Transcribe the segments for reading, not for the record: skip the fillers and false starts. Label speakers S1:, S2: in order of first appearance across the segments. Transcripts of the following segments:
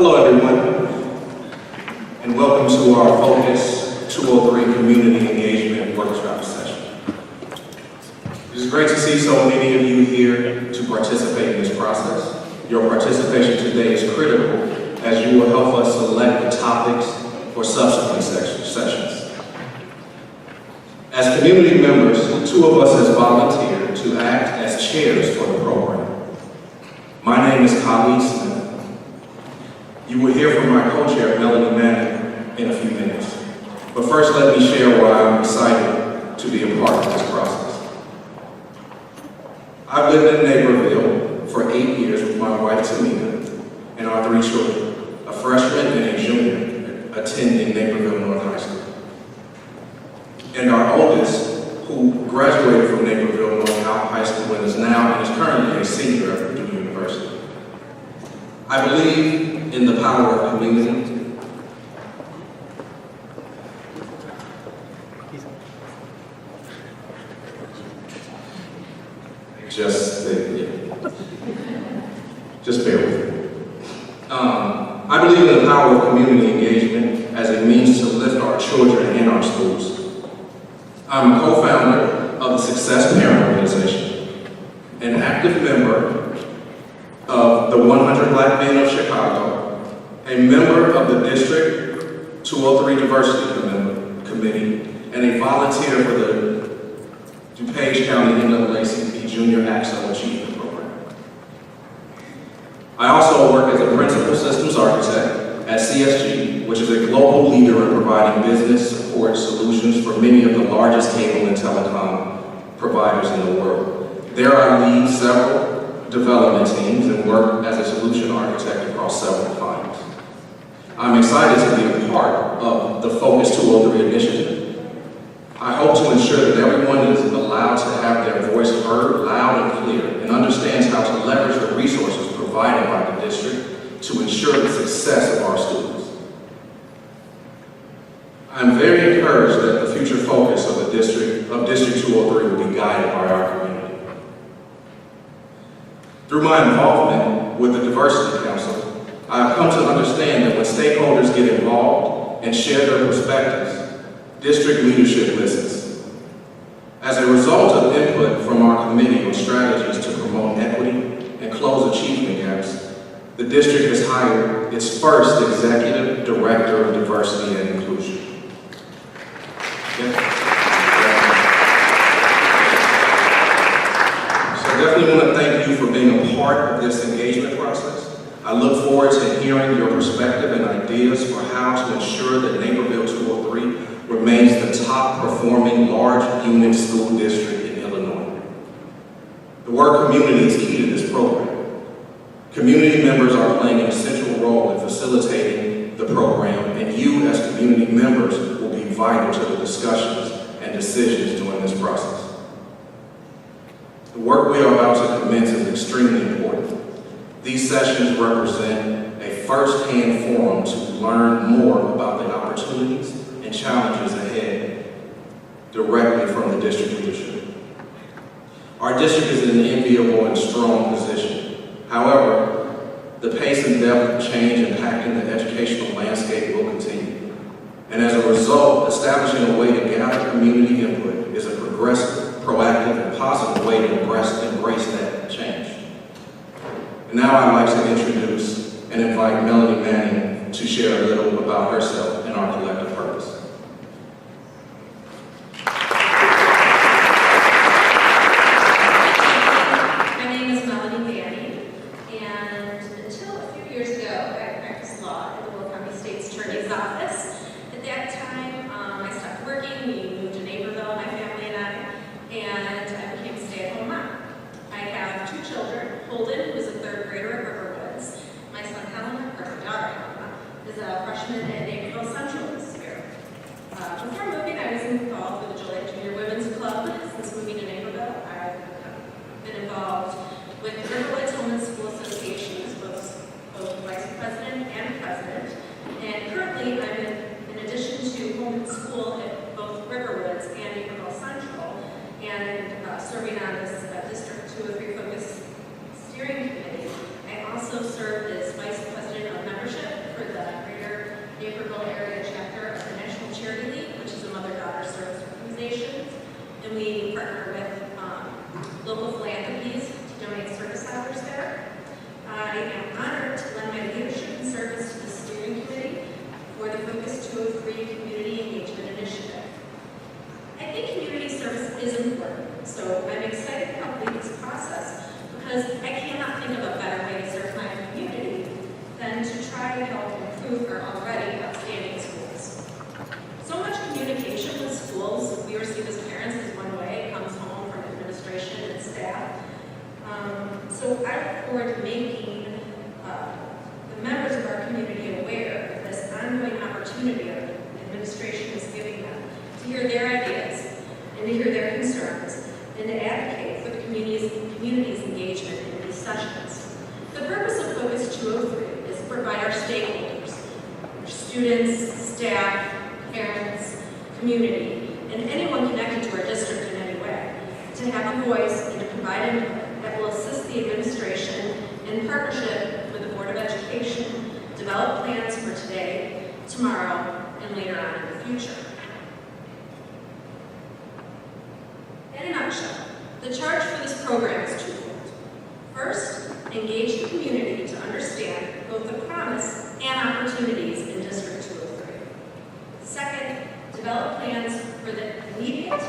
S1: Hello everyone, and welcome to our Focus 203 Community Engagement Workshop session. It is great to see so many of you here to participate in this process. Your participation today is critical as you will help us select the topics for subsequent sessions. As community members, two of us has volunteered to act as chairs for the program. My name is Khalid Smith. You will hear from my co-chair, Melanie Manning, in a few minutes. But first, let me share why I'm excited to be a part of this process. I've lived in Naperville for 8 years with my wife, Tamika, and our 3 children, a freshman and a junior, attending Naperville North High School. And our oldest, who graduated from Naperville North High School and is currently a senior at Purdue University. I believe in the power of community. Just bear with me. I believe in the power of community engagement as a means to lift our children and our schools. I'm a co-founder of the Success Parent Organization, an active member of the 100 Black Men of Chicago, a member of the District 203 Diversity Committee, and a volunteer for the DuPage County NAACP Junior Axel Achievement Program. I also work as a principal systems architect at CSG, which is a global leader in providing business support solutions for many of the largest cable and telecom providers in the world. There I lead several development teams and work as a solution architect across several clients. I'm excited to be a part of the Focus 203 initiative. I hope to ensure that everyone is allowed to have their voice heard loud and clear and understands how to leverage the resources provided by the district to ensure the success of our students. I'm very encouraged that the future focus of District 203 will be guided by our community. Through my involvement with the Diversity Council, I have come to understand that when stakeholders get involved and share their perspectives, district leadership listens. As a result of input from our committee on strategies to promote equity and close achievement gaps, the district has hired its first executive director of diversity and inclusion. Definitely want to thank you for being a part of this engagement process. I look forward to hearing your perspective and ideas for how to ensure that Naperville 203 remains the top performing large unit school district in Illinois. The word community is key to this program. Community members are playing an essential role in facilitating the program, and you as community members will be vital to the discussions and decisions during this process. The work we are about to commence is extremely important. These sessions represent a first-hand forum to learn more about the opportunities and challenges ahead directly from the district leadership. Our district is in an enviable and strong position. However, the pace and depth of change impacting the educational landscape will continue. And as a result, establishing a way to gather community input is a progressive, proactive, and positive way to embrace that change. And now I'd like to introduce and invite Melanie Manning to share a little about herself and our collective purpose.
S2: My name is Melanie Manning, and until a few years ago, I practiced law at the Will County State's Attorney's Office. At that time, I stopped working. We moved to Naperville, my family and I became a stay-at-home mom. I have 2 children. Holden, who's a 3rd grader at Riverwoods. My son Helen, or my daughter Helena, is a freshman at Naperville Central this year. Before moving, I was involved with the July Junior Women's Club. Since moving to Naperville, I've been involved with the Riverwoods Women's School Association as both vice president and president. And currently, I'm in addition to home and school at both Riverwoods and Naperville Central, and serving on this District 203 Focus Steering Committee. I also served as Vice President of Membership think of a better way to serve my community than to try to help improve our already outstanding schools. So much communication with schools we receive as parents is one way. It comes home from administration and staff. So I look forward to making the members of our community aware of this ongoing opportunity our administration is giving them to hear their ideas and to hear their concerns and to advocate for the community's engagement in these sessions. The purpose of Focus 203 is to provide our stakeholders, our students, staff, parents, community, and anyone connected to our district in any way, to have a voice and to provide input that will assist the administration in partnership with the Board of Education, develop plans for today, tomorrow, and later on in the future. In a nutshell, the charge for this program is twofold. First, engage the community to understand both the promise and opportunities in District 203. Second, develop plans for the immediate,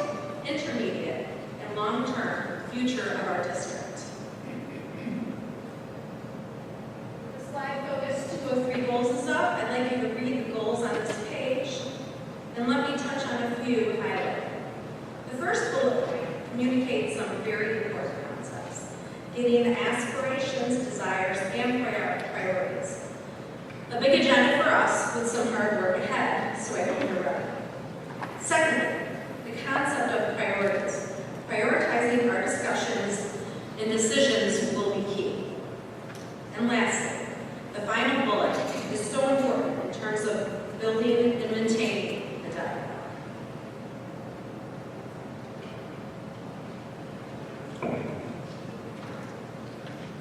S2: intermediate, and long-term future of our district. The slide Focus 203 goals is up. I'd like you to read the goals on this page, and let me touch on a few highlighted. The first bullet point communicates some very important concepts, getting the aspirations, desires, and priorities. A big agenda for us with some hard work ahead, so I hope you're ready. Secondly, the concept of priorities. Prioritizing our discussions and decisions will be key. And lastly, the final bullet is so important in terms of building and maintaining the dialogue.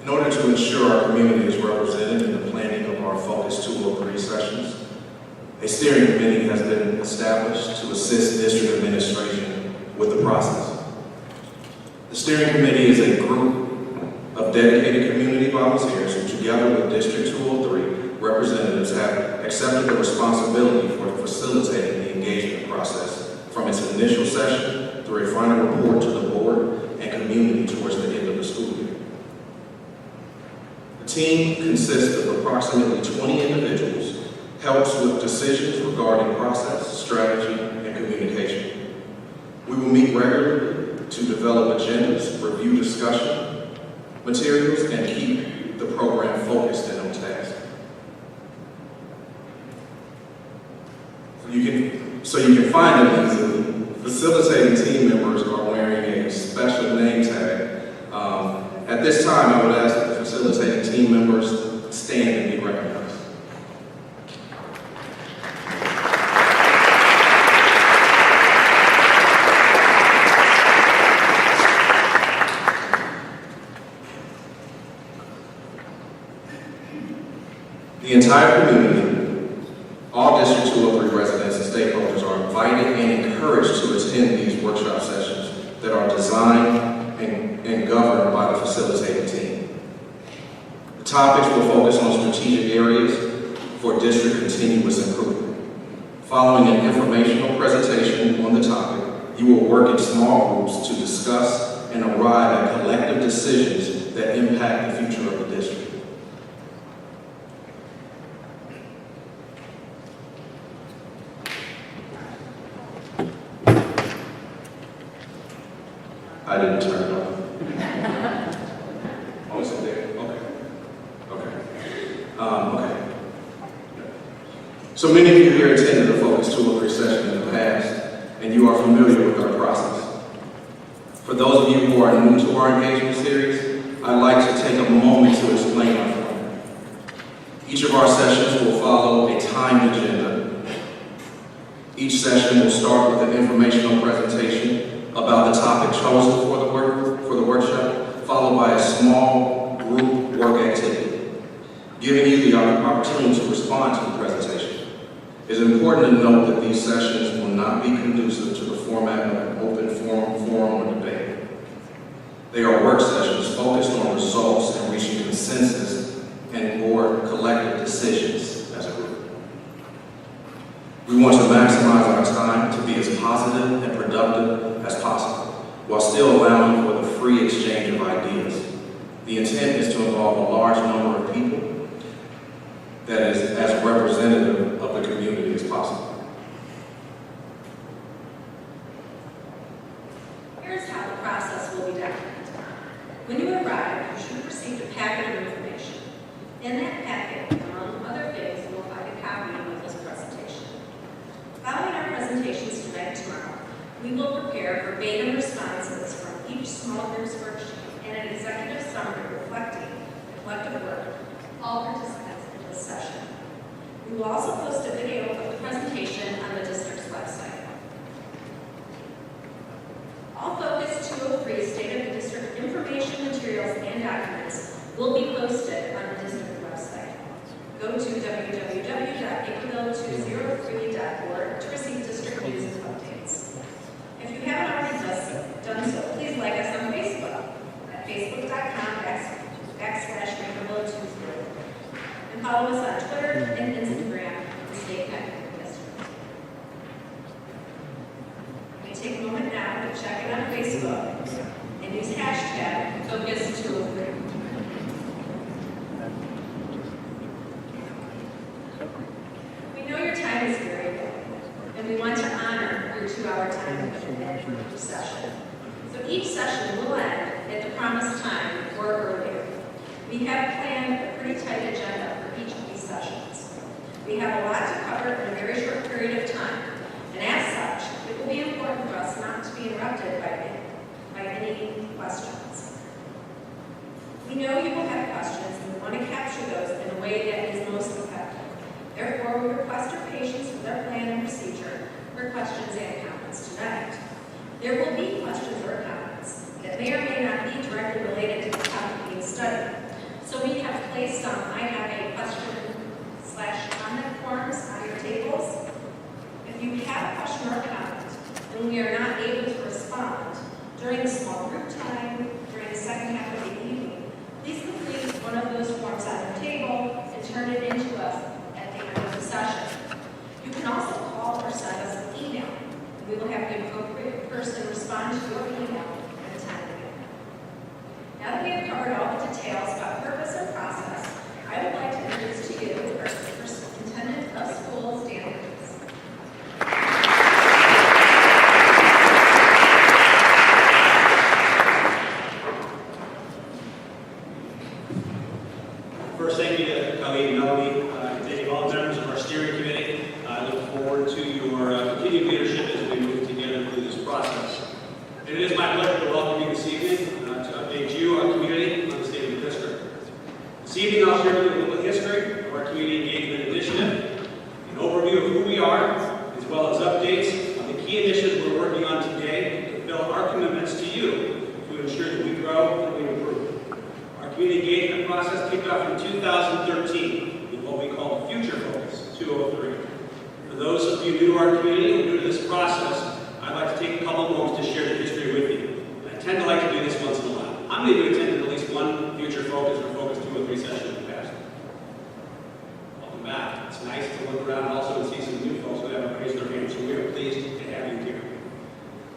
S1: In order to ensure our community is represented in the planning of our Focus 203 sessions, a steering committee has been established to assist district administration with the process. The steering committee is a group of dedicated community volunteers who, together with District 203 representatives, have accepted the responsibility for facilitating the engagement process from its initial session through a final report to the board and community towards the end of the school year. The team consists of approximately 20 individuals, helps with decisions regarding process, strategy, and communication. We will meet regularly to develop agendas, review discussion materials, and keep the program focused and on task. So you can find them easily. Facilitating team members are wearing a special name tag. At this time, I would ask that the facilitating team members stand and be recognized. The entire community, all District 203 residents and stakeholders are invited and encouraged to attend these workshop sessions that are designed and governed by the facilitating team. The topics will focus on strategic areas for district continuous improvement. Following an informational presentation on the topic, you will work in small groups to discuss and arrive at collective decisions that impact the future of the district. I didn't turn it off. Oh, is it there? Okay. Okay. So many of you here attended the Focus 203 session in the past, and you are familiar with our process. For those of you who are new to our engagement series, I'd like to take a moment to explain our format. Each of our sessions will follow a timed agenda. Each session will start with an informational presentation about the topic chosen for the workshop, followed by a small group work activity, giving you the opportunity to respond to the presentation. It is important to note that these sessions will not be conducive to the format of an open forum or debate. They are work sessions focused on results and reaching consensus and more collective decisions as a group. We want to maximize our time to be as positive and productive as possible, while still allowing for the free exchange of ideas. The intent is to involve a large number of people that is as representative of the community as possible.
S2: Here's how the process will be documented. When you arrive, you should have received a packet of information. In that packet, among other things, you will find a copy of this presentation. Following our presentations tonight and tomorrow, we will prepare verbatim responses from each small group's worksheet and an executive summary reflecting the collective work of all participants in this session. We will also post a video of the presentation on the district's website. All Focus 203 State of the District information, materials, and documents will be posted on the district website. Go to www.naperville203.org to receive district news and updates. If you haven't already done so, please like us on Facebook at facebook.com/Naperville20 and follow us on Twitter and Instagram to stay connected with the district. You can take a moment now to check it on Facebook and use hashtag Focus203. We know your time is very good, and we want to honor your 2-hour time commitment for each session. So each session will end at the promised time or earlier. We have planned a pretty tight agenda for each of these sessions. We have a lot to cover in a very short period of time, and as such, it will be important for us not to be interrupted by any questions. We know you will have questions, and we want to capture those in a way that is most effective. Therefore, we request your patience with our plan and procedure for questions and comments tonight. There will be questions or comments that may or may not be directly related to the topic being studied. So we have placed I have a question/comment forms on your tables. If you have a question or comment and we are not able to respond during the small group time, during the second half of the evening, please complete one of those forms on your table and turn it into us at the end of the session. You can also call or send us an email. We will have the appropriate person respond to your email at the time of it. Now that we have covered all the details about purpose and process, I would like to introduce to you our superintendent of schools, Dan Hughes.
S3: First, thank you to Colleen and Melody, and thank you all members of our steering committee. I look forward to your continued leadership as we move together through this process. And it is my pleasure to welcome you this evening to update you, our community, on the state of the district. This evening, I'll share with you a little history of our community engagement initiative, an overview of who we are, as well as updates on the key initiatives we're working on today to fulfill our commitments to you to ensure that we grow and we improve. Our community engagement process kicked off in 2013 with what we call Future Focus 203. For those of you new to our community and new to this process, I'd like to take a couple of moments to share the history with you. I tend to like to do this once in a while. I'm going to attend at least one Future Focus or Focus 203 session in the past. Welcome back. It's nice to look around and also to see some new folks who haven't raised their hands, so we are pleased to have you here.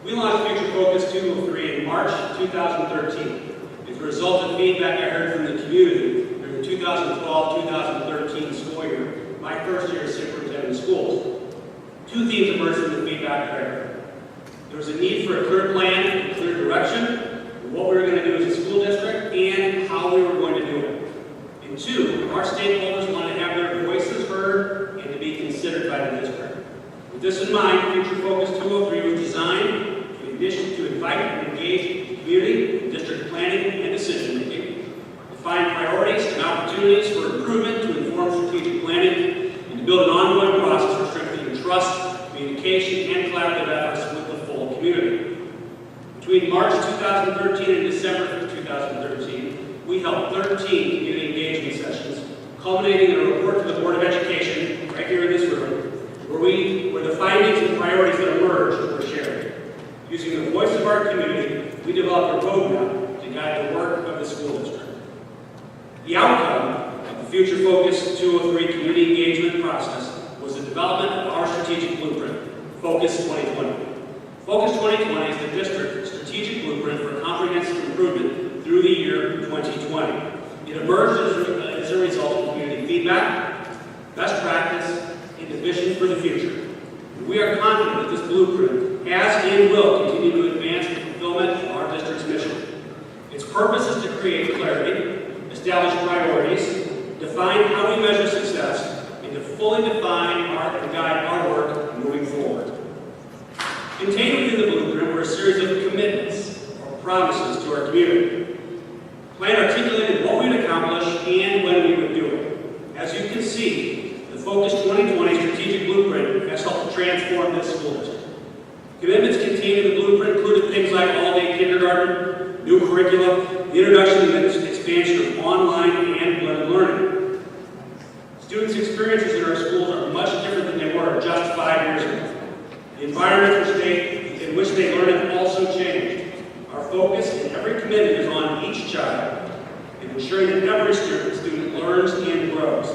S3: We launched Future Focus 203 in March 2013. As a result of feedback I heard from the community during the 2012-2013 school year, my first year as superintendent of schools. Two themes emerged from the feedback that I heard. There was a need for a clear plan and clear direction of what we were going to do as a school district and how we were going to do it. And two, our stakeholders wanted to have their voices heard and to be considered by the district. With this in mind, Future Focus 203 was designed to invite and engage the community in district planning and decision making, define priorities and opportunities for improvement to inform strategic planning, and to build an ongoing process for strengthening trust, communication, and collaborative efforts with the full community. Between March 2013 and December 2013, we held 13 community engagement sessions, culminating in a report to the Board of Education, right here in this room, where the findings and priorities that emerged were shared. Using the voice of our community, we developed a roadmap to guide the work of the school district. The outcome of the Future Focus 203 community engagement process was the development of our strategic blueprint, Focus 2020. Focus 2020 is the district's strategic blueprint for comprehensive improvement through the year 2020. It emerged as a result of community feedback, best practice, and a vision for the future. We are confident that this blueprint has and will continue to advance the fulfillment of our district's mission. Its purpose is to create clarity, establish priorities, define how we measure success, and to fully define and guide our work moving forward. Contained within the blueprint were a series of commitments or promises to our community. Plan articulated what we would accomplish and when we would do it. As you can see, the Focus 2020 strategic blueprint has helped to transform this school district. Commitments contained in the blueprint included things like all-day kindergarten, new curriculum, the introduction and expansion of online and blended learning. Students' experiences in our schools are much different than they were just 5 years ago. The environment in which they learn has also changed. Our focus in every commitment is on each child and ensuring that every student learns and grows,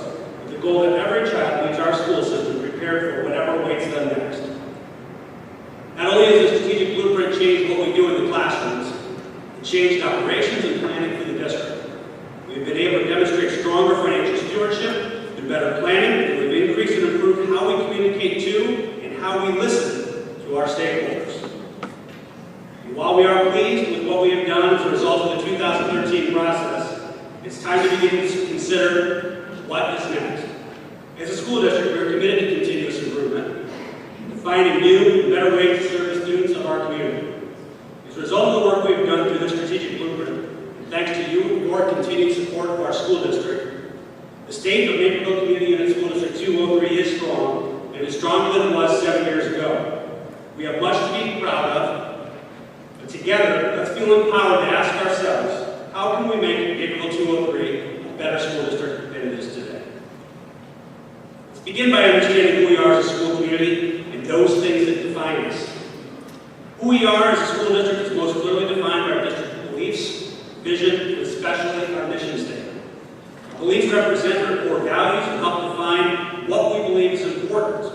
S3: with the goal that every child leaves our school system prepared for whatever awaits them next. Not only has the strategic blueprint changed what we do in the classrooms, it changed operations and planning for the district. We've been able to demonstrate stronger financial stewardship through better planning, and we've increased and improved how we communicate to and how we listen to our stakeholders. And while we are pleased with what we have done as a result of the 2013 process, it's time to begin to consider what is next. As a school district, we are committed to continuous improvement, to finding new and better ways to serve the students of our community. As a result of the work we've done through this strategic blueprint, and thanks to your continued support of our school district, the state of Naperville Community Unit School District 203 is strong, and is stronger than it was 7 years ago. We have much to be proud of, but together, let's feel empowered to ask ourselves, how can we make Naperville 203 a better school district than it is today? Let's begin by understanding who we are as a school community and those things that define us. Who we are as a school district is most clearly defined by our district beliefs, vision, and especially our mission statement. Our beliefs represent our core values and help define what we believe is important.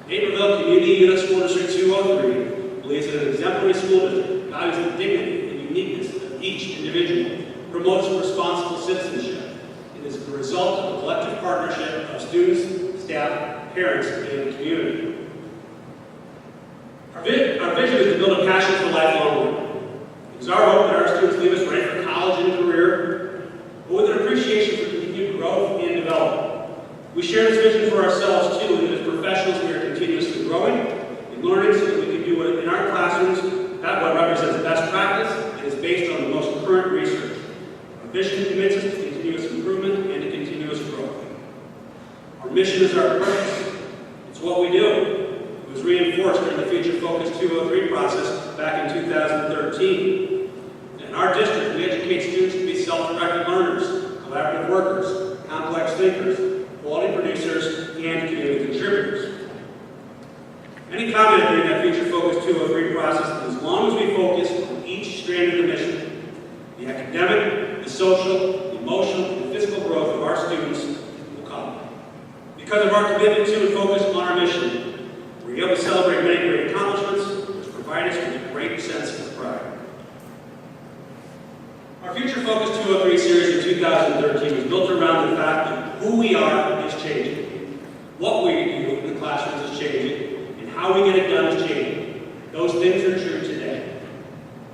S3: Naperville Community Unit School District 203 believes that an exemplary school district values the dignity and uniqueness of each individual, promotes responsible citizenship, and is the result of a collective partnership of students, staff, parents, and community. Our vision is to build a passion for lifelong learning. It is our hope that our students leave us ready for college and career, but with an appreciation for continued growth and development. We share this vision for ourselves too, and as professionals we are continuously growing and learning so that we can do it in our classrooms. That what represents best practice and is based on the most current research. Our vision commits us to continuous improvement and to continuous growth. Our mission is our purpose. It's what we do. It was reinforced during the Future Focus 203 process back in 2013. In our district, we educate students to be self-directed learners, collaborative workers, complex thinkers, quality producers, and community contributors. Many commented during that Future Focus 203 process that as long as we focus on each strand of the mission, the academic, the social, the emotional, and physical growth of our students will come. Because of our commitment to and focus on our mission, we're able to celebrate many great accomplishments, which provide us with a great sense of pride. Our Future Focus 203 series in 2013 was built around the fact that who we are is changing, what we do in the classrooms is changing, and how we get it done is changing. Those things are true today.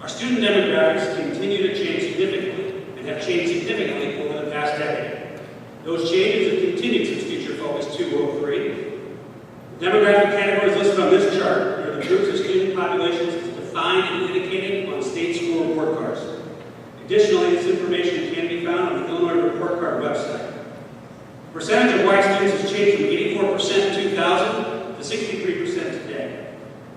S3: Our student demographics continue to change significantly and have changed significantly over the past decade. Those changes have continued since Future Focus 203. The demographic categories listed on this chart are the groups of student populations defined and indicated on state school report cards. Additionally, this information can be found on the Illinois Report Card website. The percentage of white students has changed from 84% in 2000 to 63% today.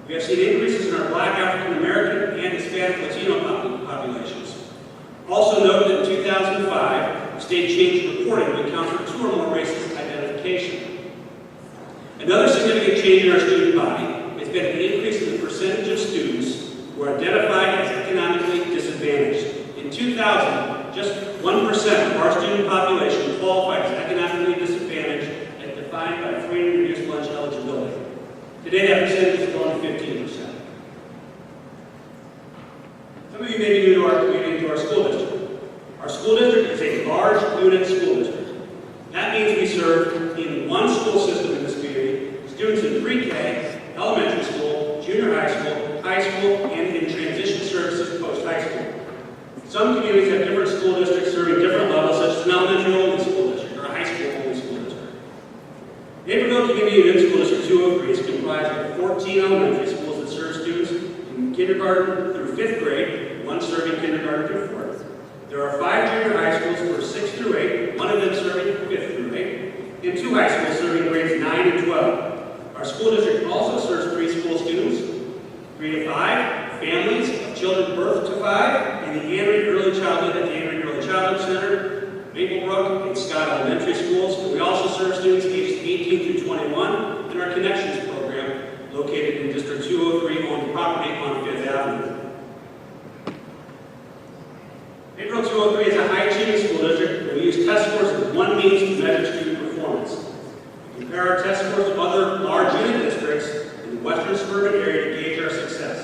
S3: We have seen increases in our Black, African American, and Hispanic Latino populations. Also note that in 2005, the state changed reporting to account for 2 or more races identification. Another significant change in our student body has been an increase in the percentage of students who are identified as economically disadvantaged. In 2000, just 1% of our student population qualified as economically disadvantaged as defined by free and reduced lunch eligibility. Today, that percentage has grown to 15%. Some of you may be new to our community, to our school district. Union School District 203 is comprised of 14 elementary schools that serve students in kindergarten through 5th grade, one serving kindergarten through 4th. There are 5 junior high schools for 6th through 8, one of them serving 5th through 8, and 2 high schools serving grades 9 and 12. Our school district also serves preschool students, 3 to 5, families of children birth to 5, and the Henry Early Childhood at the Henry Early Childhood Center, Maplebrook, and Scott Elementary Schools. We also serve students aged 18 through 21 in our Connections program located in District 203 owned property on 5th Avenue. Naperville 203 is a high-achieving school district where we use test scores as one means to measure student performance. We compare our test scores to other large unit districts in the western suburban area to gauge our success.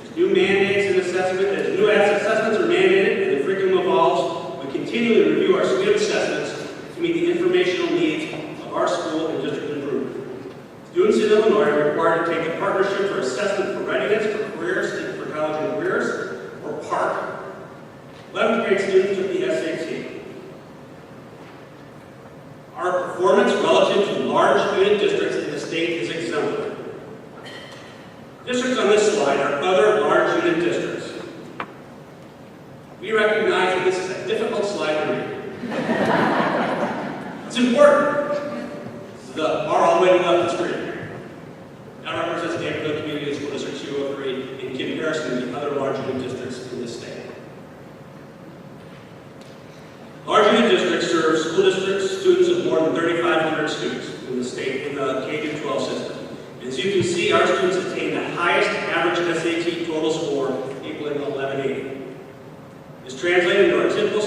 S3: As new mandates and new assessments are mandated and the curriculum evolves, we continually review our student assessments to meet the informational needs of our school and district improvement. Students in Illinois are required to take a partnership for assessment for readiness for careers and for college and careers, or PARC. 11th grade students took the SAT. Our performance relative to large unit districts in the state is exemplary. Districts on this slide are other large unit districts. We recognize that this is a difficult slide to read. It's important. This is the bar all the way to the left of the screen. That represents Naperville Community School District 203 in comparison to the other large unit districts in this state. Large unit districts serve school districts, students of more than 3,500 students in the state in the K-12 system. As you can see, our students attain the highest average SAT total score, equaling 1180. This translated into our typical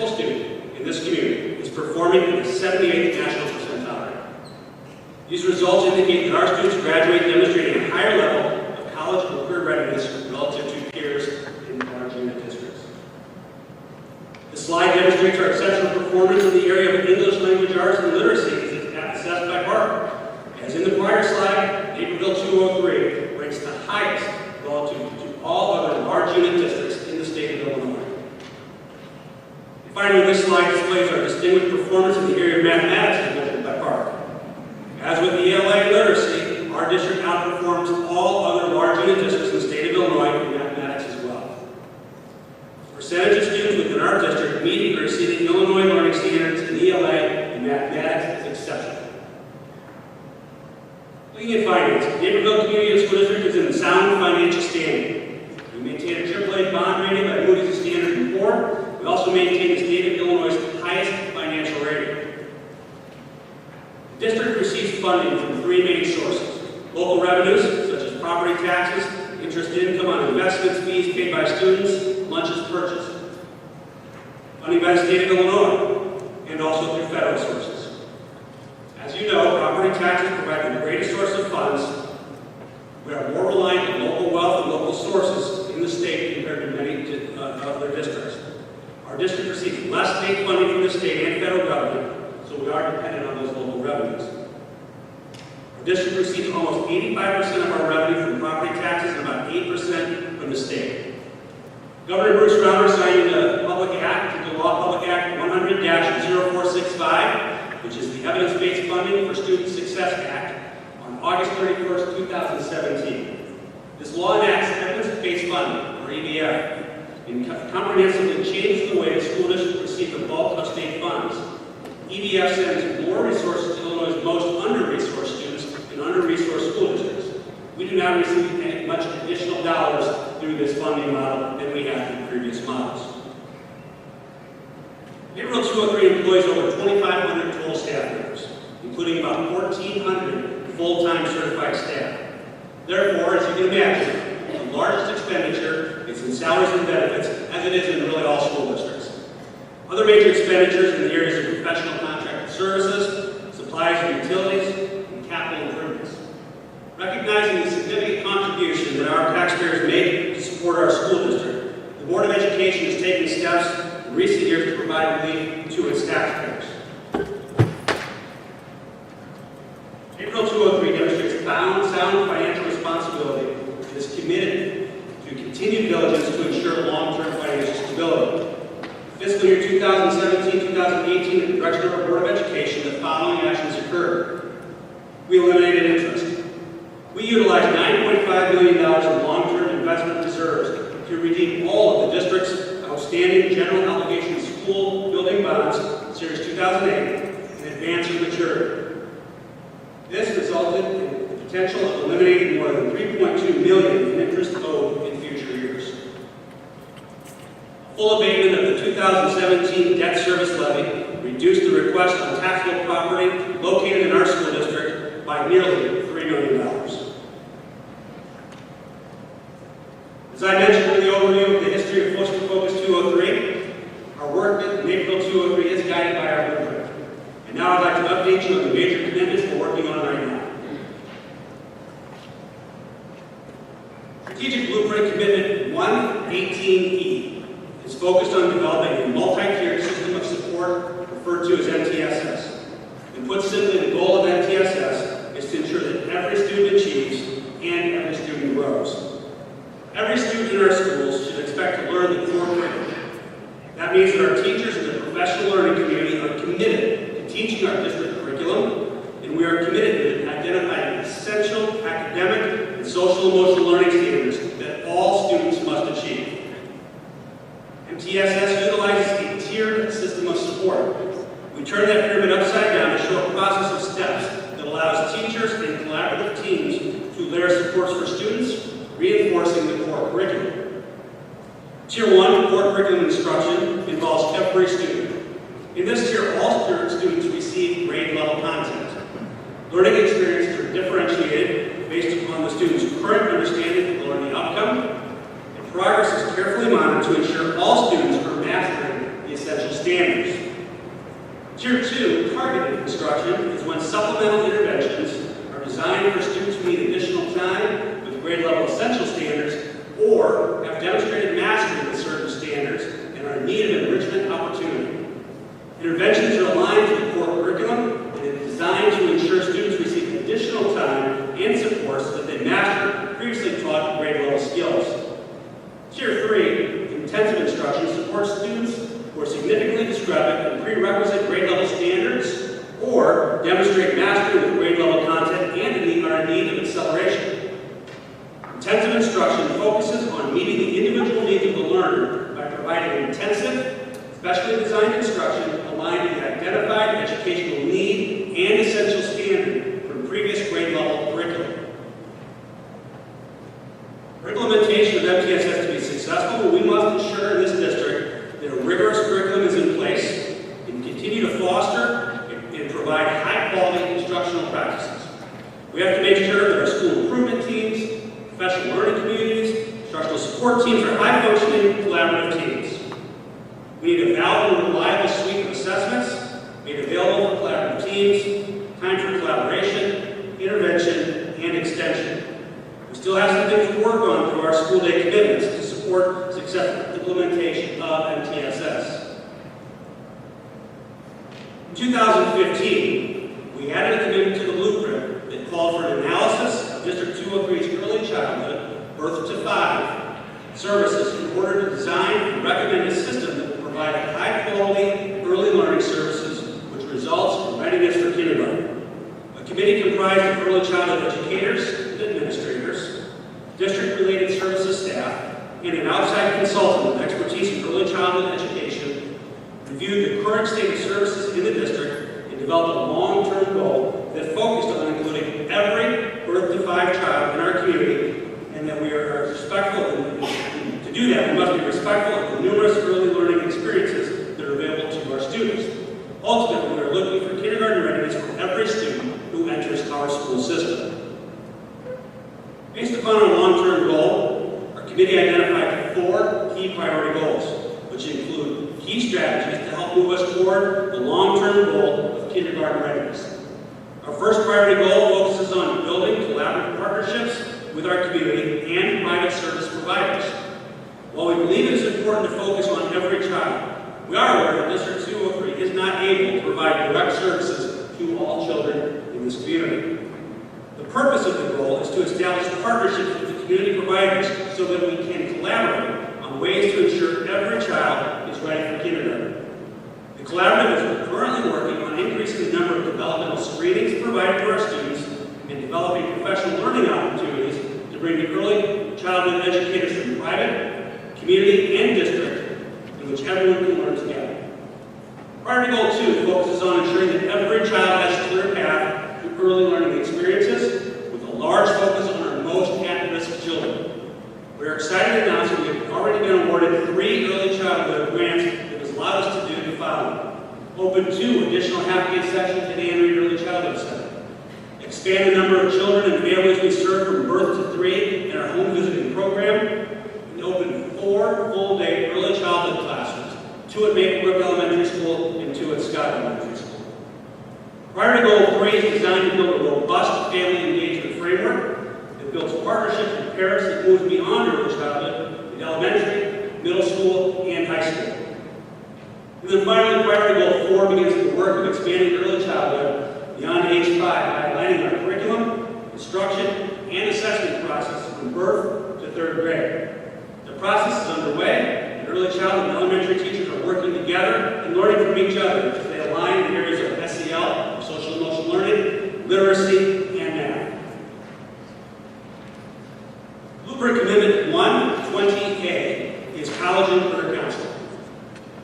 S3: student in this community is performing in the 78th national percentile. These results indicate that our students graduate demonstrating a higher level of college or career readiness relative to peers in large unit districts. This slide demonstrates our exceptional performance in the area of English language arts and literacy as assessed by PARC. As in the prior slide, Naperville 203 ranks the highest relative to all other large unit districts in the state of Illinois. And finally, this slide displays our distinguished performance in the area of mathematics as measured by PARC. As with the ELA literacy, our district outperforms all other large unit districts in the state of Illinois in mathematics as well. The percentage of students within our district meeting or exceeding Illinois learning standards in ELA and mathematics is exceptional. Looking at finance, Naperville Community School District is in sound financial standing. We maintain a AAA bond rating by Moody's and Standard & Poor's. We also maintain the state of Illinois' highest financial rating. The district receives funding from 3 main sources: local revenues, such as property taxes, interest income on investments, fees paid by students, lunches purchased. Funding by the state of Illinois, and also through federal sources. As you know, property taxes provide the greatest source of funds. We are more reliant on local wealth and local sources in the state compared to many other districts. Our district receives less state funding from the state and federal government, so we are dependent on those local revenues. Our district receives almost 85% of our revenue from property taxes and about 8% from the state. Governor Bruce Raumer signed the Public Act 100-0465, which is the Evidence-Based Funding for Student Success Act, on August 31st, 2017. This law enacts evidence-based funding, or EBF, and comprehensively changes the way the school district receives the bulk of state funds. EBF sends more resources to Illinois' most under-resourced students and under-resourced school districts. We do not receive much additional dollars through this funding model than we have in previous models. Naperville 203 employs over 2,500 total staff members, including about 1,400 full-time certified staff. Therefore, as you can imagine, the largest expenditure is in salaries and benefits, as it is in really all school districts. Other major expenditures in the areas of professional contracted services, supplies and utilities, and capital improvements. Recognizing the significant contribution that our taxpayers make to support our school district, the Board of Education has taken steps in recent years to provide relief to its taxpayers. Naperville 203 demonstrates sound financial responsibility and is committed to continued diligence to ensure long-term financial stability. Fiscal year 2018 2017-2018, at the direction of our Board of Education, the following actions occurred. We eliminated interest. We utilized $9.5 million in long-term investment reserves to redeem all of the district's outstanding general obligation school building bonds, Series 2008, in advance of maturity. This resulted in the potential of eliminating more than $3.2 million in interest owed in future years. Full abatement of the 2017 debt service levy reduced the request on taxable property located in our school district by nearly $3 million. As I mentioned in the overview of the history of Focus 203, our work at Naperville 203 is guided by our blueprint. And now I'd like to update you on the major commitments we're working on right now. Strategic Blueprint Commitment 118E is focused on developing a multi-tiered system of support referred to as MTSS. And put simply, the goal of MTSS is to ensure that every student achieves and every student grows. Every student in our schools should expect to learn the core curriculum. That means that our teachers and the professional learning community are committed to teaching our district curriculum, and we are committed to identifying essential academic and social-emotional learning standards that all students must achieve. MTSS utilizes a tiered system of support. We turn that pyramid upside down to show a process of steps that allows teachers and collaborative teams to layer supports for students, reinforcing the core curriculum. Tier 1, core curriculum instruction, involves every student. In this tier, all students receive grade-level content. Learning experiences are differentiated based upon the student's current understanding of the learning outcome, and progress is carefully monitored to ensure all students are mastering the essential standards. Tier 2, targeted instruction, is when supplemental interventions are designed for students who need additional time with grade-level essential standards or have demonstrated mastery of certain standards and are in need of enrichment opportunity. Interventions are aligned to the core curriculum and is designed to ensure students receive additional time and support so that they master previously taught grade-level skills. Tier 3, intensive instruction, supports students who are significantly discrepant in prerequisite grade-level standards or demonstrate mastery with grade-level content and are in need of acceleration. Intensive instruction focuses on meeting the individual needs of the learner by providing intensive, specially designed instruction aligned to the identified educational need and essential standard from previous grade-level curriculum. For implementation of MTSS to be successful, we must ensure in this district that a rigorous curriculum is in place and continue to foster and provide high-quality instructional practices. We have to make sure that our school improvement teams, professional learning communities, instructional support teams are high-functioning, collaborative teams. We need a valid and reliable suite of assessments made available for collaborative teams, time for collaboration, intervention, and extension. We still have some things to work on through our school day commitments to support successful implementation of MTSS. In 2015, we added a commitment to the blueprint that called for an analysis of District 203's early childhood, birth to 5, services in order to design and recommend a system that will provide high-quality early learning services which results in readiness for kindergarten. A committee comprised of early childhood educators and administrators, district-related services staff, and an outside consultant with expertise in early childhood education reviewed the current state of services in the district and developed a long-term goal that focused on including every birth to 5 child in our community, and that we are respectful. To do that, we must be respectful of the numerous early learning experiences that are available to our students. Ultimately, we are looking for kindergarten readiness for every student who enters our school system. Based upon our long-term goal, our committee identified 4 key priority goals, which include key strategies to help move us toward the long-term goal of kindergarten readiness. Our first priority goal focuses on building collaborative partnerships with our community and private service providers. While we believe it is important to focus on every child, we are aware that District 203 is not able to provide direct services to all children in this community. The purpose of the goal is to establish partnerships with the community providers so that we can collaborate on ways to ensure every child is ready for kindergarten. Collaborative is currently working on increasing the number of developmental screenings provided to our students and developing professional learning opportunities to bring the early childhood educators from private, community, and district in which everyone can learn together. Priority Goal 2 focuses on ensuring that every child has a clear path to early learning experiences with a large focus on our most at-risk children. We are excited to announce that we have already been awarded 3 early childhood grants that has allowed us to do the following. Open 2 additional half-day sections at Ann Reed Early Childhood Center. Expand the number of children and families we serve from birth to 3 in our home visiting program. And open 4 full-day early childhood classrooms, 2 at Maple Brook Elementary School and 2 at Scott Elementary School. Priority Goal 3 is designed to build a robust family engagement framework that builds partnerships with parents that moves beyond early childhood in elementary, middle school, and high school. And then finally, Priority Goal 4 begins the work of expanding early childhood beyond age 5 by aligning our curriculum, instruction, and assessment process from birth to 3rd grade. The process is underway, and early childhood and elementary teachers are working together and learning from each other as they align in the areas of SEL, social emotional learning, literacy, and math. Blueprint Commitment 120A is college and career counseling.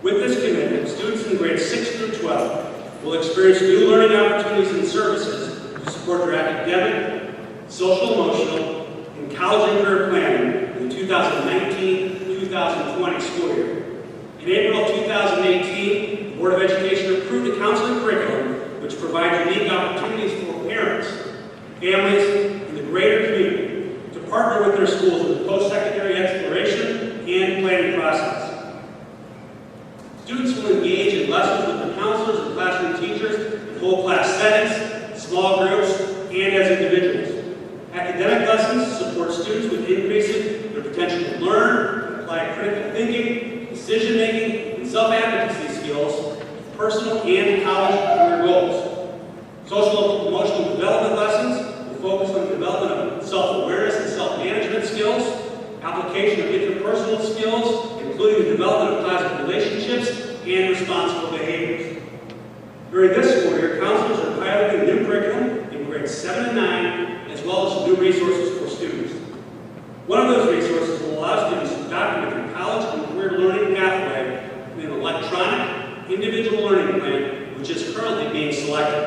S3: With this commitment, students in grades 6 through 12 will experience new learning opportunities and services to support their academic, social emotional, and college and career planning in the 2019-2020 school year. In April of 2018, the Board of Education approved a counseling curriculum which provides unique opportunities for parents, families, and the greater community to partner with their schools in the post-secondary exploration and planning process. Students will engage in lessons with the counselors and classroom teachers in whole class settings, small groups, and as individuals. Academic lessons support students with increasing their potential to learn, apply critical thinking, decision-making, and self-advocacy skills to personal and college career goals. Social emotional development lessons will focus on the development of self-awareness and self-management skills, application of interpersonal skills, including the development of positive relationships and responsible behaviors. During this school year, counselors are piloting a new curriculum in grades 7 and 9, as well as new resources for students. One of those resources will allow students to document their college and career learning pathway in an electronic, individual learning plan, which is currently being selected.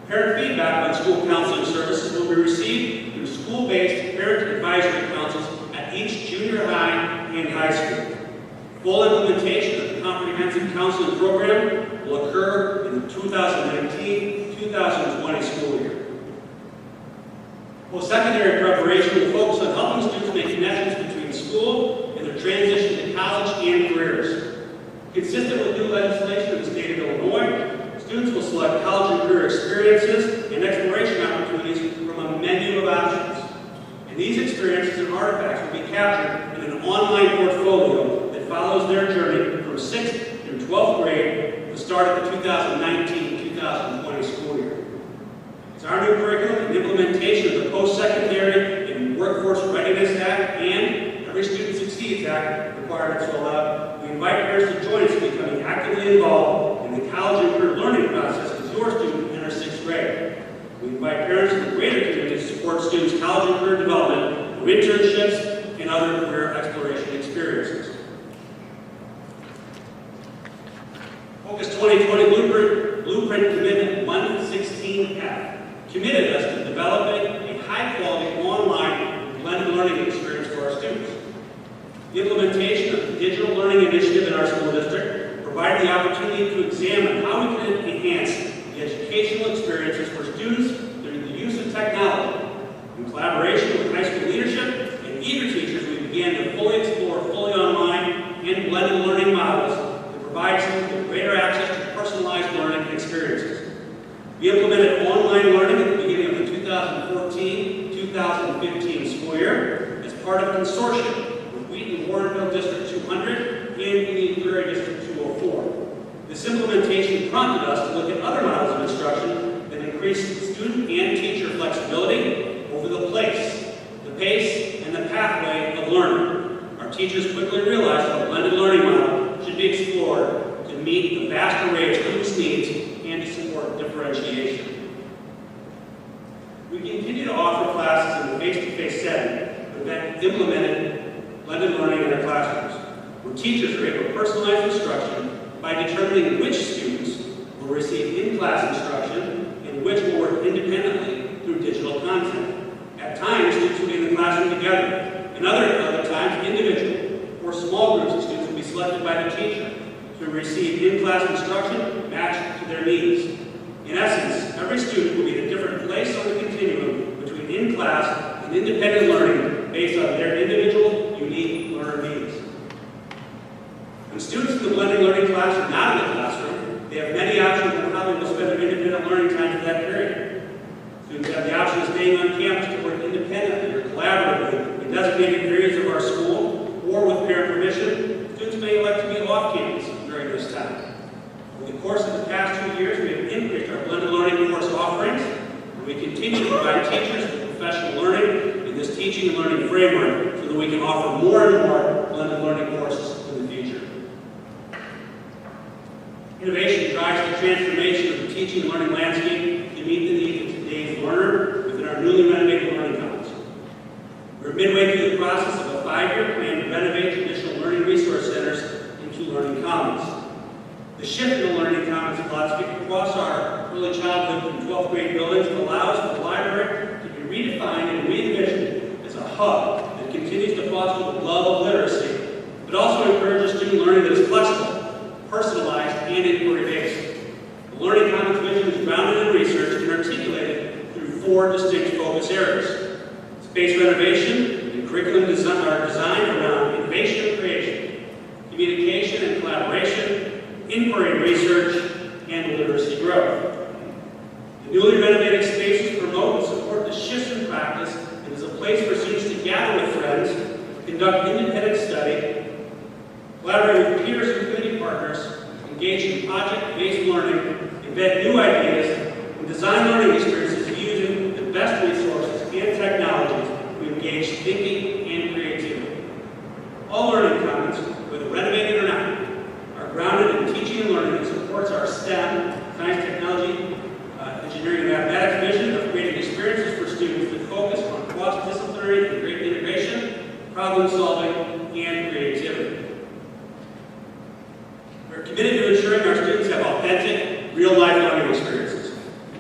S3: Parent feedback on school counseling services will be received through school-based parent advisory councils at each junior high and high school. Full implementation of the comprehensive counseling program will occur in the 2019-2020 school year. Post-secondary preparation will focus on helping students make connections between school and their transition to college and careers. Consistent with new legislation in the state of Illinois, students will select college and career experiences and exploration opportunities from a menu of options. And these experiences and artifacts will be captured in an online portfolio that follows their journey from 6th through 12th grade at the start of the 2019-2020 school year. It's our new curriculum and implementation of the Post-Secondary and Workforce Readiness Act and Every Student Succeeds Act requirements to allow. We invite parents to join us in becoming actively involved in the college and career learning process as your student enters 6th grade. We invite parents in the greater community to support students' college and career development through internships and other career exploration experiences. Focus 2020 Blueprint Commitment 116F committed us to developing a high-quality online blended learning experience for our students. The implementation of the Digital Learning Initiative in our school district provided the opportunity to examine how we can enhance the educational experiences for students through the use of technology. In collaboration with high school leadership and eager teachers, we began to fully explore fully online and blended learning models that provide students with greater access to personalized learning experiences. We implemented online learning at the beginning of the 2014-2015 school year as part of a consortium with Wheaton-Warrenville District 200 and Indian Prairie District 204. This implementation prompted us to look at other models of instruction that increase student and teacher flexibility over the pace, and the pathway of learning. Our teachers quickly realized that a blended learning model should be explored to meet the vast array of students' needs and to support differentiation. We continue to offer classes in the face-to-face setting, but then implemented blended learning in our classrooms, where teachers are able to personalize instruction by determining which students will receive in-class instruction and which will work independently through digital content. At times, students will be in the classroom together, and other times, individual or small groups of students will be selected by the teacher to receive in-class instruction matched to their needs. In essence, every student will be in a different place on the continuum between in-class and independent learning based on their individual, unique learner needs. When students in the blended learning class are not in the classroom, they have many options on how they will spend their independent learning time for that period. Students have the option of staying on campus to work independently or collaboratively in designated areas of our school, or with parent permission, students may elect to be off campus during this time. Over the course of the past 2 years, we have increased our blended learning course offerings, and we continue to provide teachers with professional learning in this teaching and learning framework so that we can offer more and more blended learning courses in the future. Innovation drives the transformation of the teaching and learning landscape to meet the needs of today's learner within our newly renovated learning commons. We're midway through the process of a 5-year plan to renovate traditional learning resource centers into learning commons. The shift in the learning commons philosophy across our early childhood and 12th grade buildings allows for the library to be redefined and re-envisioned as a hub that continues to foster the love of literacy, but also encourages student learning that is flexible, personalized, and inquiry-based. The Learning Commons vision is grounded in research and articulated through 4 distinct focus areas. Space renovation and curriculum design are designed around innovation and creation, communication and collaboration, inquiry and research, and literacy growth. The newly renovated spaces promote and support the shifts in practice and is a place for students to gather with friends, conduct independent study, collaborate with peers and community partners, engage in project-based learning, invent new ideas, and design learning experiences using the best resources and technologies to engage thinking and creativity. All learning commons, whether renovated or not, are grounded in teaching and learning that supports our STEM, science, technology, engineering, and mathematics vision of creating experiences for students that focus on cross-disciplinary and great integration, problem solving, and creativity. We're committed to ensuring our students have authentic, real-life learning experiences.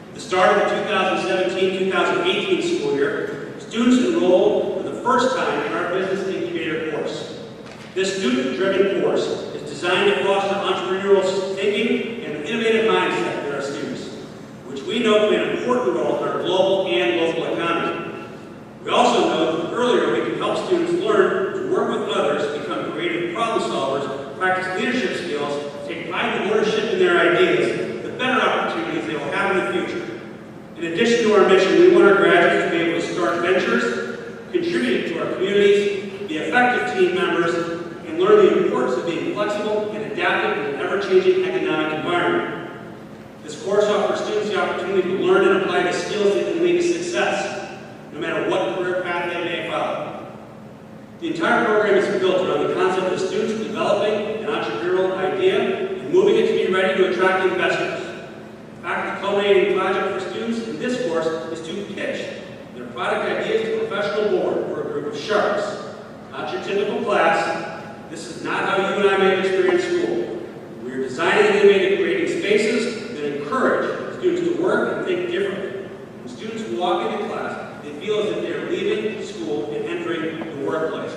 S3: At the start of the 2017-2018 school year, students enrolled for the first time in our Business Incubator course. This student-driven course is designed to foster entrepreneurial thinking and an innovative mindset in our students, which we know play an important role in our global and local economy. We also know that earlier we can help students learn to work with others, become creative problem solvers, practice leadership skills, take pride and ownership in their ideas, the better opportunities they will have in the future. In addition to our mission, we want our graduates to be able to start ventures, contribute to our communities, be effective team members, and learn the importance of being flexible and adaptive in an ever-changing economic environment. This course offers students the opportunity to learn and apply the skills that can lead to success, no matter what career path they may follow. The entire program is built around the concept of students developing an entrepreneurial idea and moving it to be ready to attract investors. In fact, the culminating project for students in this course is to pitch their product ideas to a professional board or a group of sharks. Not your typical class. This is not how you and I may experience school. We are designing and innovating creating spaces that encourage students to work and think differently. When students walk into class, they feel as if they are leaving school and entering the workplace.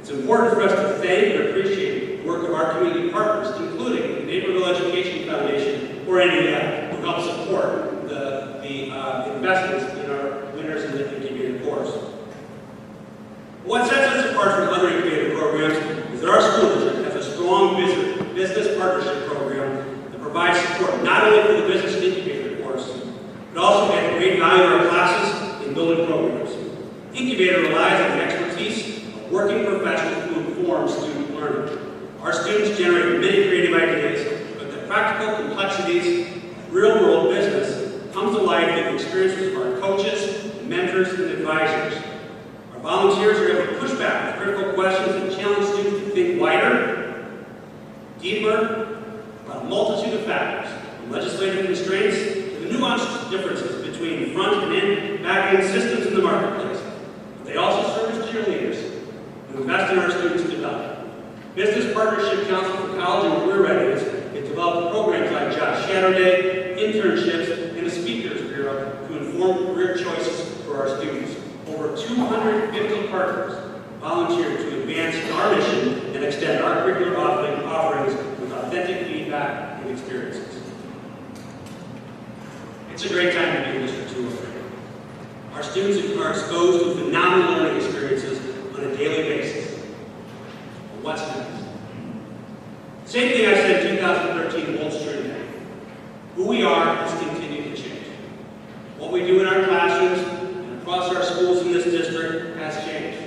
S3: It's important for us to thank and appreciate the work of our community partners, including the Naperville Education Foundation, or NEF, who help support the investments in our winners in the incubator course. What sets us apart from other incubator programs is that our school district has a strong business partnership program that provides support not only for the business incubator course, but also adds great value to our classes and building programs. Incubator relies on the expertise of working professionals to inform student learning. Our students generate many creative ideas, but the practical complexities of real-world business comes to life in the experiences of our coaches, mentors, and advisors. Our volunteers are able to push back with critical questions and challenge students to think wider, deeper, about a multitude of factors, from legislative constraints to the nuanced differences between front and back-end systems in the marketplace. But they also serve as cheerleaders who invest in our students' development. Business Partnership Council for College and Career Readiness has developed programs like Job Shadow Day, internships, and a Speakers Bureau to inform career choices for our students. Over 250 partners volunteer to advance our mission and extend our curricular offerings with authentic feedback and experiences. It's a great time to be in District 203. Our students are exposed to phenomenal learning experiences on a daily basis. But what's next? Same thing I said in 2013 holds true today. Who we are has continued to change. What we do in our classrooms and across our schools in this district has changed.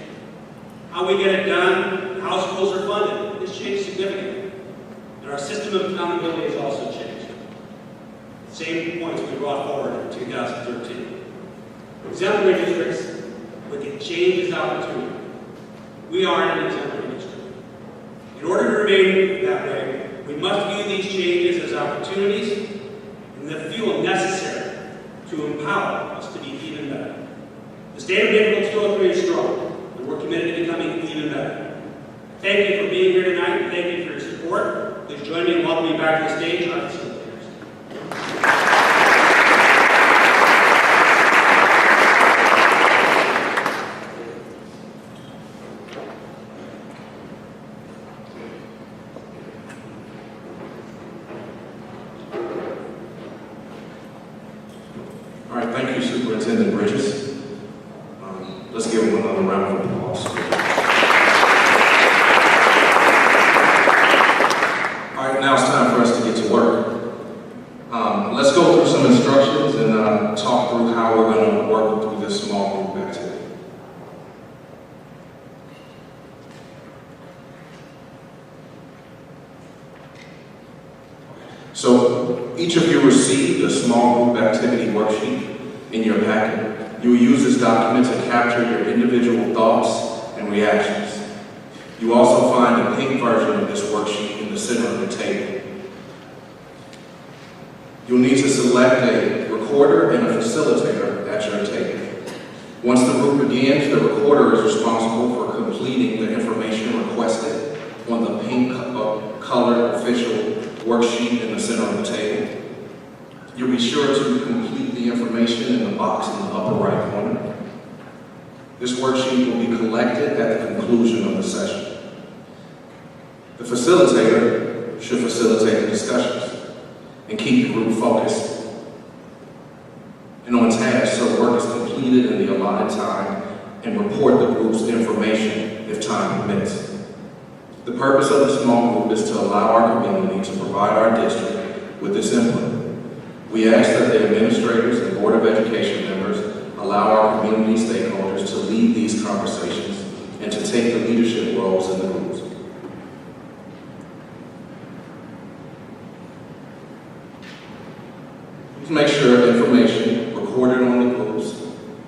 S3: How we get it done, how schools are funded, has changed significantly. And our system of accountability has also changed. The same points we brought forward in 2013. Exemplary districts look at change as opportunity. We are an exemplary district. In order to remain that way, we must view these changes as opportunities and the fuel necessary to empower us to be even better. The state of Naperville 203 is strong. We're committed to becoming even better. Thank you for being here tonight, and thank you for your support. Please join me in welcoming back to the stage our facilitators.
S1: All right, thank you, Superintendent Bridges. Let's give him another round of applause. All right, now it's time for us to get to work. Let's go through some instructions and talk through how we're going to work through this small group activity. So each of you received a small group activity worksheet in your packet. You will use this document to capture your individual thoughts and reactions. You also find a pink version of this worksheet in the center of the table. You'll need to select a recorder and a facilitator at your table. Once the group begins, the recorder is responsible for completing the information requested on the pink colored official worksheet in the center of the table. You'll be sure to complete the information in the box in the upper right corner. This worksheet will be collected at the conclusion of the session. The facilitator should facilitate the discussions and keep the group focused and on task so work is completed in the allotted time and report the group's information if time permits. The purpose of the small group is to allow our community to provide our district with this input. We ask that the administrators and Board of Education members allow our community stakeholders to lead these conversations and to take the leadership roles in the groups. Please make sure information recorded on the group's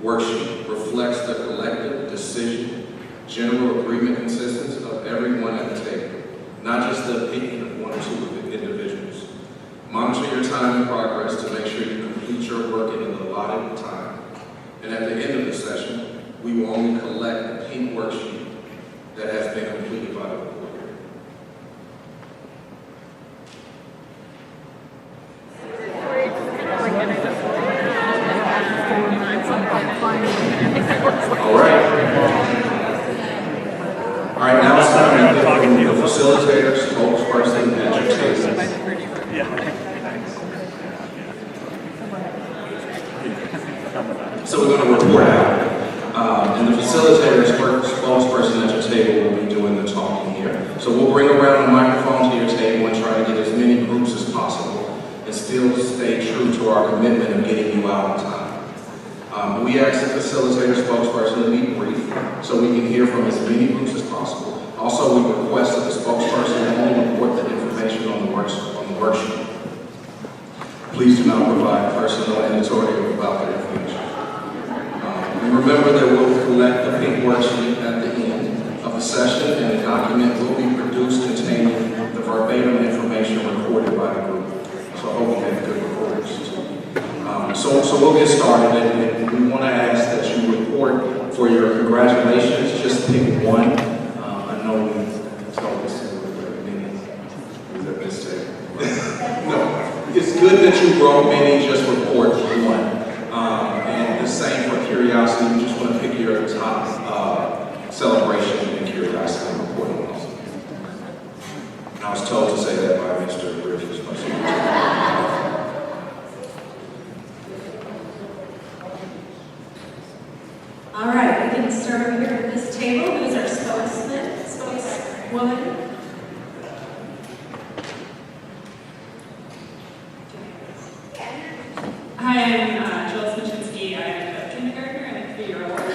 S1: worksheet reflects the collective decision, general agreement consistency of everyone at the table, not just the opinion of one or two individuals. Monitor your time and progress to make sure you complete your work in the allotted time. And at the end of the session, we will only collect the pink worksheet that has been completed by the recorder. All right, now it's time to get from the facilitator, spokesperson, and educators. So we're going to report out, and the facilitator, spokesperson at your table will be doing the talking here. So we'll bring around the microphone to your table and try to get as many groups as possible and still stay true to our commitment of getting you out on time. We ask the facilitator, spokesperson to be brief so we can hear from as many groups as possible. Also, we request that the spokesperson only report the information on the worksheet. Please do not provide personal and editorial about the information. And remember that we'll collect the pink worksheet at the end of the session, and the document will be produced containing the verbatim information recorded by the group. So I hope you have good recorders. So we'll get started, and we want to ask that you report for your congratulations. Just pick one. I know we told this at the beginning. Is that mistake? No, it's good that you wrote many. Just report one. And the same for curiosity. You just want to pick your top celebration and curiosity and report on those. And I was told to say that by Mr. Bridges.
S2: All right, we can start over here at this table. Who's our spokeswoman?
S4: Hi, I'm Jill Smichinsky. I'm a kindergartner and a 3-year-old. So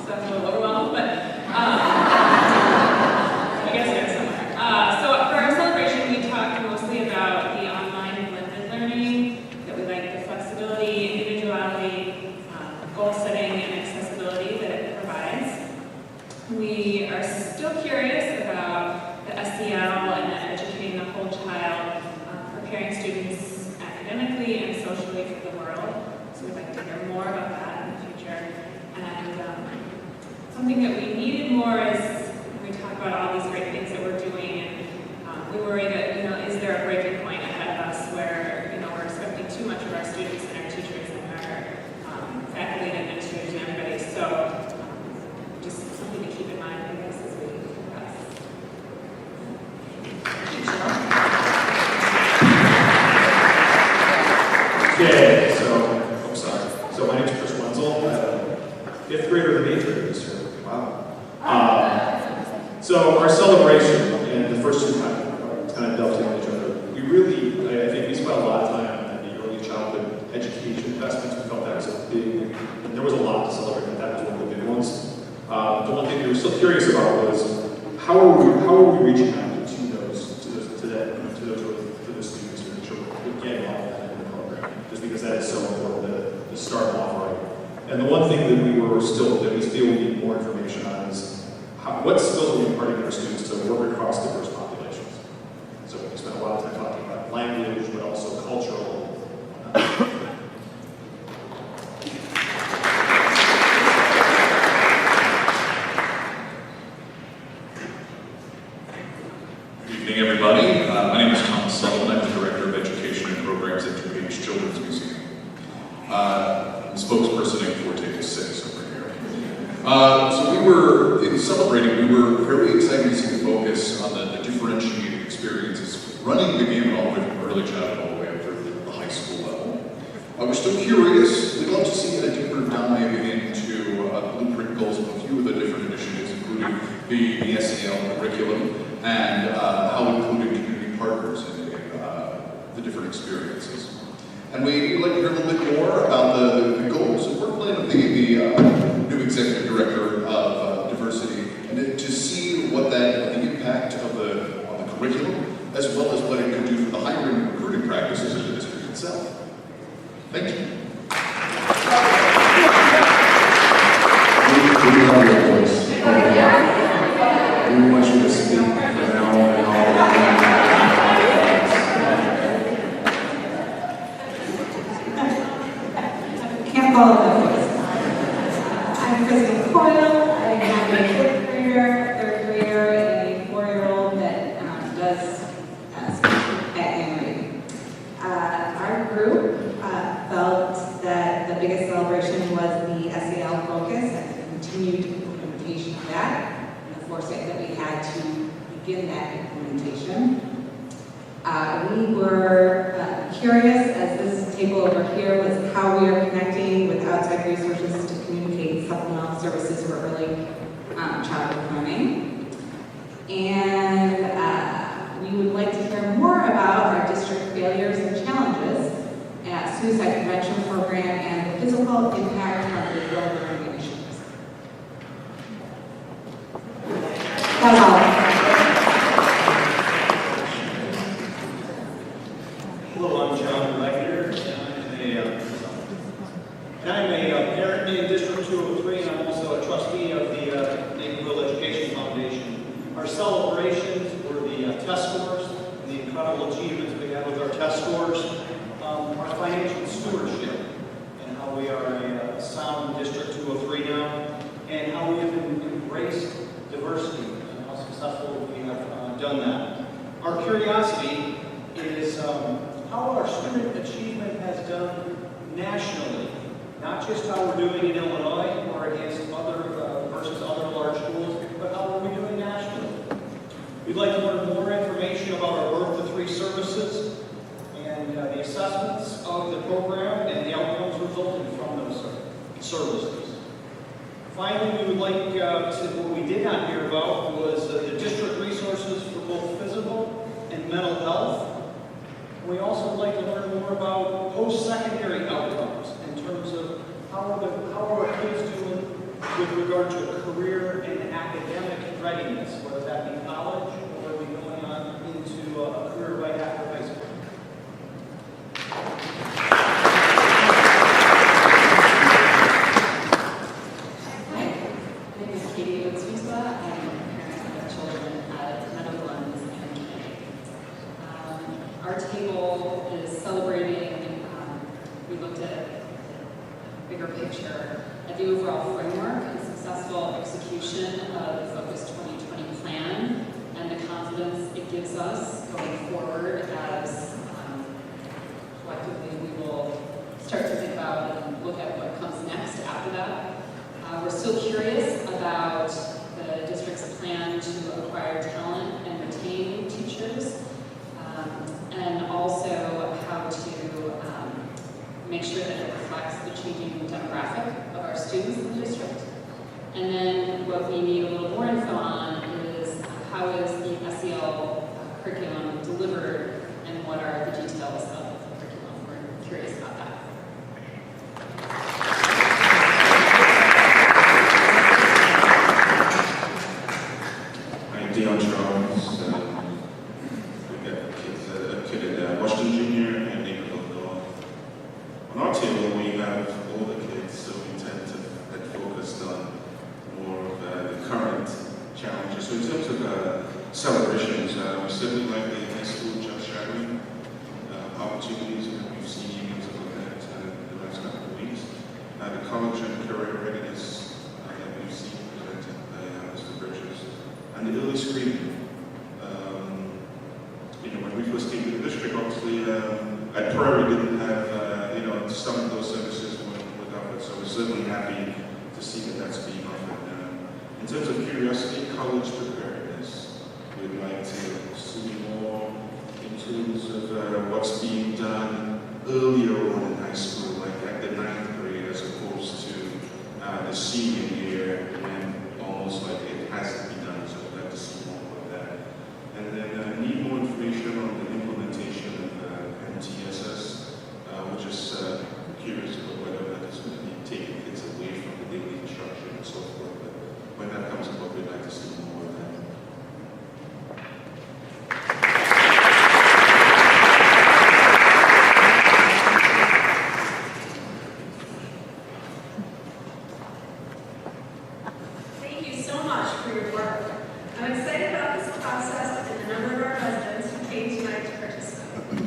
S4: that's a little overwhelmed, but I guess it's somewhere. So for our celebration, we talked mostly about the online blended learning, that we like the flexibility, individuality, goal setting, and accessibility that it provides. We are still curious about the SEL and educating the whole child, preparing students academically and socially for the world. So we'd like to hear more about that in the future. And something that we needed more is when we talk about all these great things that we're doing, and we worry that, is there a breaking point ahead of us where, we're expecting too much of our students and our teachers and our faculty and administrators and everybody. So just something to keep in mind, I guess, as we progress.
S5: Okay, so my name is Chris Wenzel. I'm a 5th grader in the 8th grade this year. Wow. So our celebration and the first 2 kind of dovetail on each other. We really, I think we spent a lot of time on the early childhood education investments. We felt that was a big, and there was a lot to celebrate, but that was one of the big ones. The one thing we were still curious about was how are we reaching out to those students to make sure we're getting all of that in the program, just because that is so important to start them off right. And the one thing that we still need more information on is what skills are we imparting to our students to work across diverse populations. So we spent a lot of time talking about language, but also cultural.
S6: Good evening, everybody. My name is Thomas Sullivan. I'm the Director of Education and Programs at DuPage Children's Museum. I'm spokesperson for Table 6 over here. So we were, in celebrating, we were very excited to see the focus on the differentiated experiences, running the gamut all the way from early childhood all the way up through the high school level. We're still curious. We'd love to see a deeper dive into the blueprint goals of a few of the different initiatives, including the SEL curriculum, and how including community partners in the different experiences. And we'd like to hear a little bit more about the goals and work plan of the new executive director of diversity, and to see what the impact of on the curriculum, as well as what it could do for the hiring and recruiting practices of the district itself. Thank you.
S1: We love your voice. We want you to speak from now on and all.
S7: Can't follow that voice. I'm Kristen Coyle. I have a 5th grader, 3rd grader, and a 4-year-old that does speak at Emory. Our group felt that the biggest celebration was the SEL focus and the continued implementation of that, and the foresight that we had to begin that implementation. We were curious, as this table over here was how we are connecting with outside resources to communicate supplemental services for early childhood learning. And we would like to hear more about our district failures and challenges, suicide prevention program, and the physical impact of the real learning initiatives. That's all.
S3: Hello, I'm John Leiter. I'm And I'm a parent in District 203, and I'm also a trustee of the Naperville Education Foundation. Our celebrations were the test scores and the incredible achievements we had with our test scores, our financial stewardship, and how we are a sound District 203 now, and how we have embraced diversity and how successful we have done that. Our curiosity is how our student achievement has done nationally, not just how we're doing in Illinois or against other versus other large schools, but how are we doing nationally. We'd like to learn more information about our Birth to 3 services and the assessments of the program and the outcomes resulting from those services. Finally, we would like what we did not hear about was the district resources for both physical and mental health. We also would like to learn more about post-secondary outcomes in terms of how are our kids doing with regard to a career and academic readiness, whether that be college or whether going on into a career right after high school.
S7: Our table is celebrating, we looked at a bigger picture at the overall framework and successful execution of the Focus 2020 plan and the confidence it gives us going forward as collectively we will start to think about and look at what comes next after that. We're still curious about the district's plan to acquire talent and retain teachers. And also how to make sure that it reflects the changing demographic of our students in the district. And then what we need a little more info on is how is the SEL curriculum delivered and what are the details of the curriculum. We're curious about that.
S1: I'm Dion Charles. Washington Junior and Naperville North. On our table, we have older kids, so we tend to get focused on more of the current challenges. So in terms of celebrations, we certainly like the high school just shadowing opportunities that we've seen evenings of that the last couple of weeks. The college and career readiness that we've seen presented by Mr. Bridges, and the early screening. When we first came to the district, obviously, at Prairie didn't have, some of those services were offered, so we're certainly happy to see that that's being offered. In terms of curiosity, college preparedness, we'd like to see more in terms of what's being done earlier on in high school, like at the 9th grade, as opposed to the senior year, and almost like it has to be done, so we'd like to see more of that. And then need more information on the implementation of MTSS. We're just curious about whether that is going to be taking kids away from the daily instruction and so forth. But when that comes about, we'd like to see more of that.
S2: Thank you so much for your work. I'm excited about this process and the number of our residents who came tonight to participate.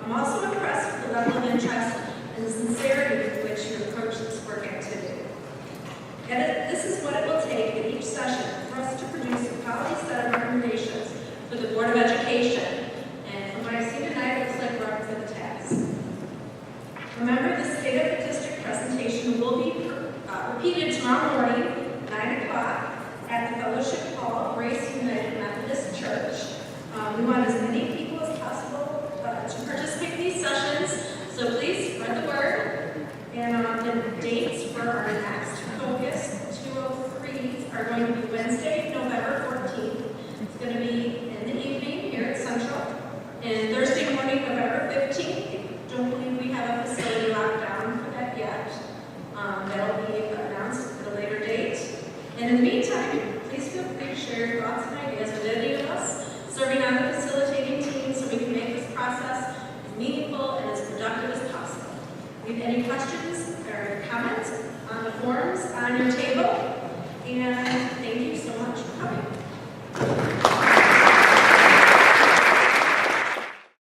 S2: I'm also impressed with the level of interest and the sincerity with which you approach this work activity. And this is what it will take in each session for us to produce a quality set of recommendations for the Board of Education. And from what I see tonight, it looks like we're up for the task. Remember, the State of the District presentation will be repeated tomorrow morning, 9 o'clock, at the Fellowship Hall, Grace United Methodist Church. We want as many people as possible to participate in these sessions, so please spread the word. And the dates for our next Focus 203 are going to be Wednesday, November 14th. It's going to be in the evening here at Central. And Thursday morning, November 15th. I don't believe we have a facility locked down for that yet. That'll be announced at a later date. And in the meantime, please feel free to share your thoughts and ideas with any of us serving on the facilitating team so we can make this process as meaningful and as productive as possible. If you have any any questions or comments on the forms on your table. And thank you so much for coming.